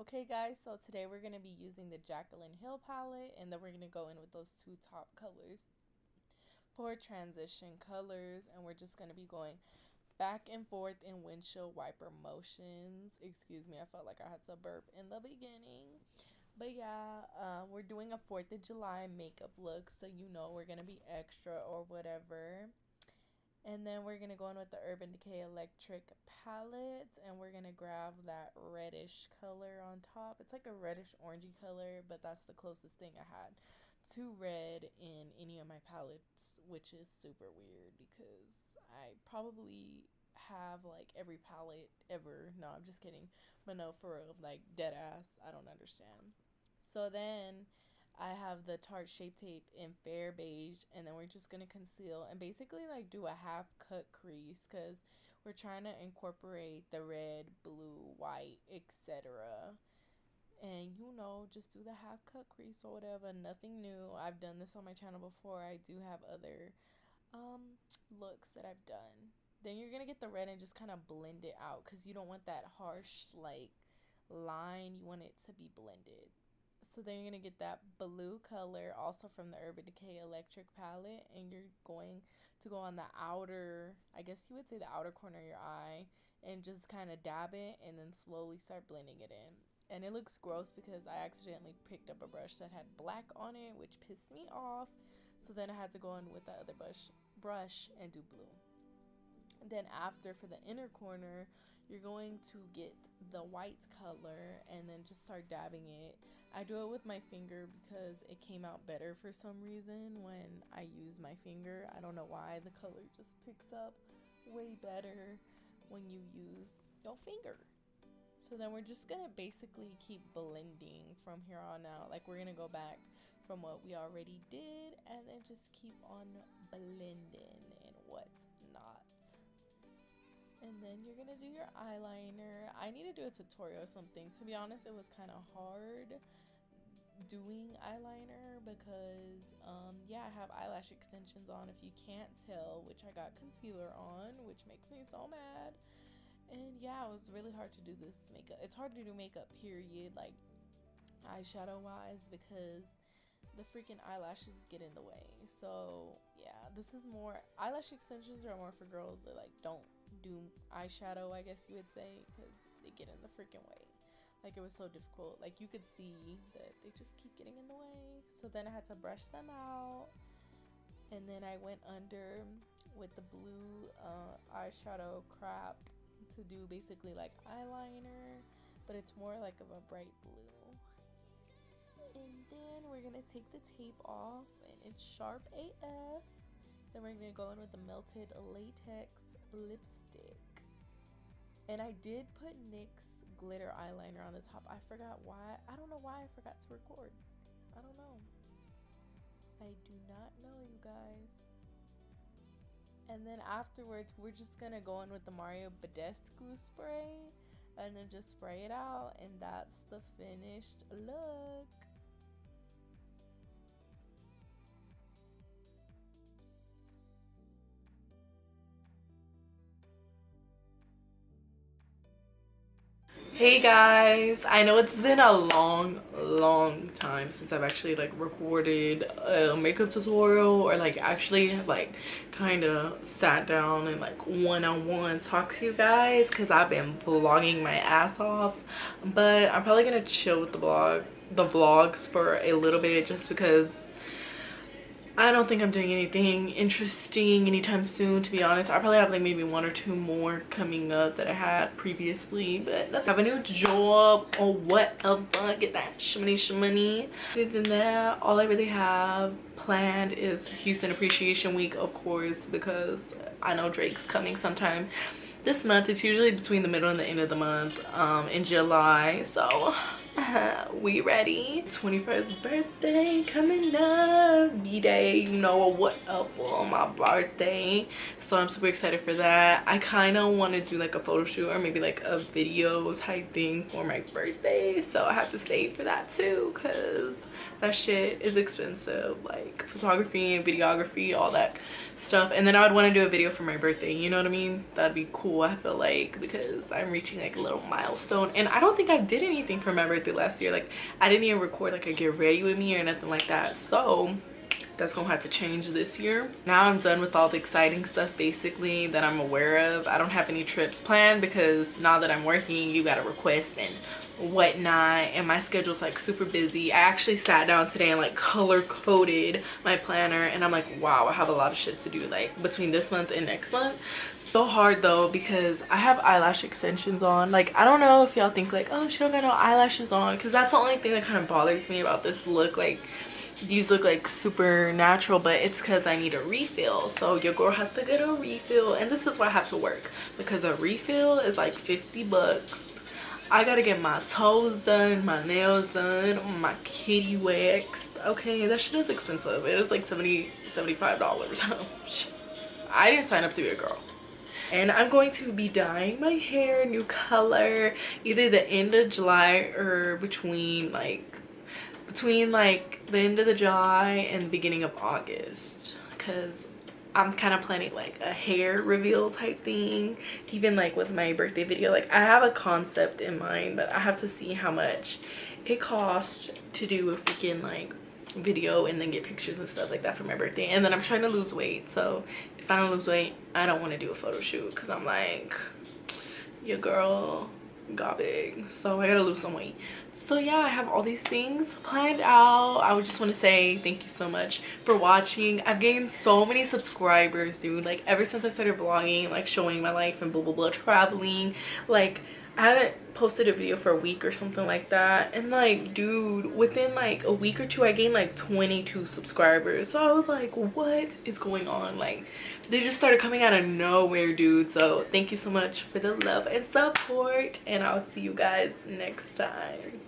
Okay guys, so today we're going to be using the Jacqueline Hill palette, and then we're going to go in with those two top colors for transition colors, and we're just going to be going back and forth in windshield wiper motions. Excuse me, I felt like I had to burp in the beginning. But yeah, we're doing a 4th of July makeup look, so you know we're going to be extra or whatever. And then we're going to go in with the Urban Decay Electric palette, and we're going to grab that reddish color on top. It's like a reddish orangey color, but that's the closest thing I had to red in any of my palettes, which is super weird because I probably have like every palette ever. No, I'm just kidding. But no, for real, like dead ass, I don't understand. So then I have the Tarte Shape Tape in Fair Beige, and then we're just going to conceal and basically like do a half cut crease because we're trying to incorporate the red, blue, white, etc. And you know, just do the half cut crease or whatever. Nothing new. I've done this on my channel before. I do have other looks that I've done. Then you're going to get the red and just kind of blend it out because you don't want that harsh like line. You want it to be blended. So then you're going to get that blue color also from the Urban Decay Electric palette, and you're going to go on the outer, I guess you would say the outer corner of your eye, and just kind of dab it and then slowly start blending it in. And it looks gross because I accidentally picked up a brush that had black on it, which pissed me off. So then I had to go in with the other brush and do blue. And then after, for the inner corner, you're going to get the white color and then just start dabbing it. I do it with my finger because it came out better for some reason when I use my finger. I don't know why. The color just picks up way better when you use your finger. So then we're just gonna basically keep blending from here on out. Like we're gonna go back from what we already did and then just keep on blending and what's not. And then you're gonna do your eyeliner. I need to do a tutorial or something. To be honest, it was kind of hard doing eyeliner because yeah, I have eyelash extensions on, if you can't tell, which I got concealer on, which makes me so mad. And yeah, it was really hard to do this makeup. It's hard to do makeup period, like eyeshadow wise, because the freaking eyelashes get in the way. So yeah, this is more, eyelash extensions are more for girls that like don't do eyeshadow, I guess you would say, because they get in the freaking way. Like it was so difficult. Like you could see that they just keep getting in the way. So then I had to brush them out, and then I went under with the blue eyeshadow crap to do basically like eyeliner, but it's more like of a bright blue. And then we're gonna take the tape off, and it's sharp AF. Then we're gonna go in with the melted latex lipstick, and I did put NYX's glitter eyeliner on the top. I forgot why. I don't know why I forgot to record. I don't know. I do not know, you guys. And then afterwards, we're just gonna go in with the Mario Badescu spray and then just spray it out, and that's the finished look. Hey guys, I know it's been a long time since I've actually like recorded a makeup tutorial or like actually like kind of sat down and like one-on-one talk to you guys, because I've been vlogging my ass off. But I'm probably gonna chill with the vlogs for a little bit, just because I don't think I'm doing anything interesting anytime soon, to be honest. I probably have like maybe 1 or 2 more coming up that I had previously, but I have a new job or whatever, get that shmoney. Other than that, all I really have planned is Houston Appreciation Week, of course, because I know Drake's coming sometime this month. It's usually between the middle and the end of the month in July, so We ready. 21st birthday coming up. B-day, you know what up for my birthday. So I'm super excited for that. I kind of want to do like a photo shoot or maybe like a video type thing for my birthday. So I have to save for that too, because that shit is expensive, like photography and videography, all that stuff. And then I would want to do a video for my birthday, you know what I mean? That'd be cool, I feel like, because I'm reaching like a little milestone. And I don't think I did anything for my birthday last year. Like I didn't even record like a get ready with me or nothing like that. So that's gonna have to change this year. Now I'm done with all the exciting stuff basically that I'm aware of. I don't have any trips planned because now that I'm working, you gotta request and whatnot, and my schedule's like super busy. I actually sat down today and like color coded my planner, and I'm like, wow, I have a lot of shit to do like between this month and next month. So hard though, because I have eyelash extensions on. Like I don't know if y'all think like, oh, she don't got no eyelashes on, because that's the only thing that kind of bothers me about this look. Like these look like super natural, but it's because I need a refill. So your girl has to get a refill, and this is why I have to work, because a refill is like 50 bucks. I gotta get my toes done, my nails done, my kitty waxed. Okay, that shit is expensive. It is like $75. I didn't sign up to be a girl. And I'm going to be dyeing my hair new color either the end of July or between like the end of the July and the beginning of August, because I'm kind of planning like a hair reveal type thing, even like with my birthday video. Like I have a concept in mind, but I have to see how much it costs to do a freaking like video and then get pictures and stuff like that for my birthday. And then I'm trying to lose weight, so if I don't lose weight, I don't want to do a photo shoot, because I'm like, your girl got big, so I gotta lose some weight. So yeah, I have all these things planned out. I would just want to say thank you so much for watching. I've gained so many subscribers, dude. Like ever since I started vlogging, like showing my life and blah blah blah, traveling, like I haven't posted a video for a week or something like that. And like, dude, within like a week or two, I gained like 22 subscribers. So I was like, what is going on? Like they just started coming out of nowhere, dude. So thank you so much for the love and support, and I'll see you guys next time.